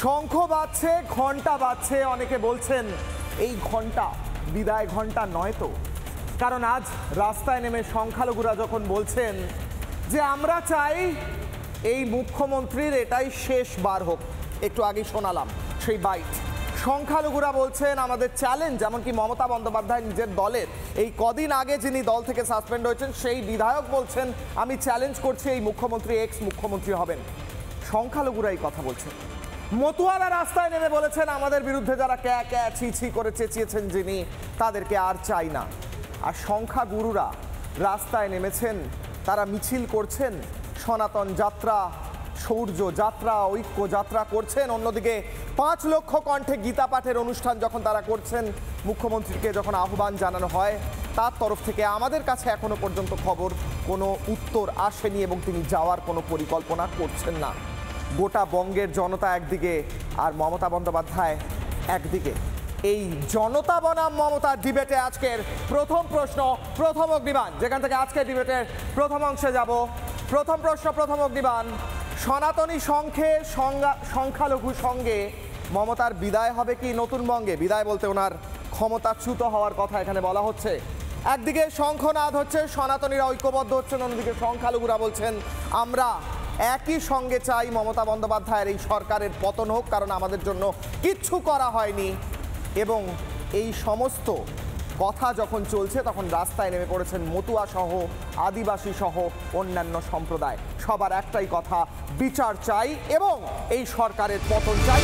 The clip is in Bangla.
শঙ্খ বাজছে, ঘন্টা বাজছে। অনেকে বলছেন এই ঘন্টা বিদায় ঘন্টা নয় তো, কারণ আজ রাস্তায় নেমে সংখ্যালঘুরা যখন বলছেন যে আমরা চাই এই মুখ্যমন্ত্রীর এটাই শেষবার হোক, একটু আগে শোনালাম সেই বাইট। সংখ্যালঘুরা বলছেন আমাদের চ্যালেঞ্জ, এমনকি মমতা বন্দ্যোপাধ্যায় নিজের দলের এই কদিন আগে যিনি দল থেকে সাসপেন্ড হয়েছেন সেই বিধায়ক বলছেন আমি চ্যালেঞ্জ করছি এই মুখ্যমন্ত্রী এক্স মুখ্যমন্ত্রী হবেন। সংখ্যালঘুরা এই কথা বলছেন। মতুয়ারা রাস্তায় নেমে বলেছেন আমাদের বিরুদ্ধে যারা ক্যা ক্যা ছি ছি করে চেঁচিয়েছেন যিনি, তাদেরকে আর চাই না। আর সংখ্যাগুরুরা রাস্তায় নেমেছেন, তারা মিছিল করছেন, সনাতন যাত্রা, শৌর্য যাত্রা, ঐক্য যাত্রা করছেন। অন্যদিকে 5 লক্ষ কণ্ঠে গীতা পাঠের অনুষ্ঠান যখন তারা করছেন, মুখ্যমন্ত্রীকে যখন আহ্বান জানানো হয় তার তরফ থেকে আমাদের কাছে এখনো পর্যন্ত খবর কোনো উত্তর আসেনি এবং তিনি যাওয়ার কোনো পরিকল্পনা করছেন না। গোটা বঙ্গের জনতা একদিকে আর মমতা বন্দ্যোপাধ্যায় একদিকে। এই জনতা বনাম মমতা ডিবেটে আজকের প্রথম প্রশ্ন, প্রথম অগ্নিবাণ, যেখান থেকে আজকের ডিবেটের প্রথম অংশে যাব। প্রথম প্রশ্ন, প্রথম অগ্নিবাণ। সনাতনী সংখ্যালঘু সঙ্গে মমতার বিদায় হবে কি নতুন বঙ্গে? বিদায় বলতে ওনার ক্ষমতাচ্যুত হওয়ার কথা এখানে বলা হচ্ছে। একদিকে শঙ্খনাদ হচ্ছে, সনাতনীরা ঐক্যবদ্ধ হচ্ছেন, অন্যদিকে সংখ্যালঘুরা বলছেন আমরা একই সঙ্গে চাই মমতা বন্দ্যোপাধ্যায়ের এই সরকারের পতন হোক, কারণ আমাদের জন্য কিচ্ছু করা হয়নি। এবং এই সমস্ত কথা যখন চলছে তখন রাস্তায় নেমে পড়েছেন মতুয়া সহ, আদিবাসী সহ অন্যান্য সম্প্রদায়। সবার একটাই কথা, বিচার চাই এবং এই সরকারের পতন চাই।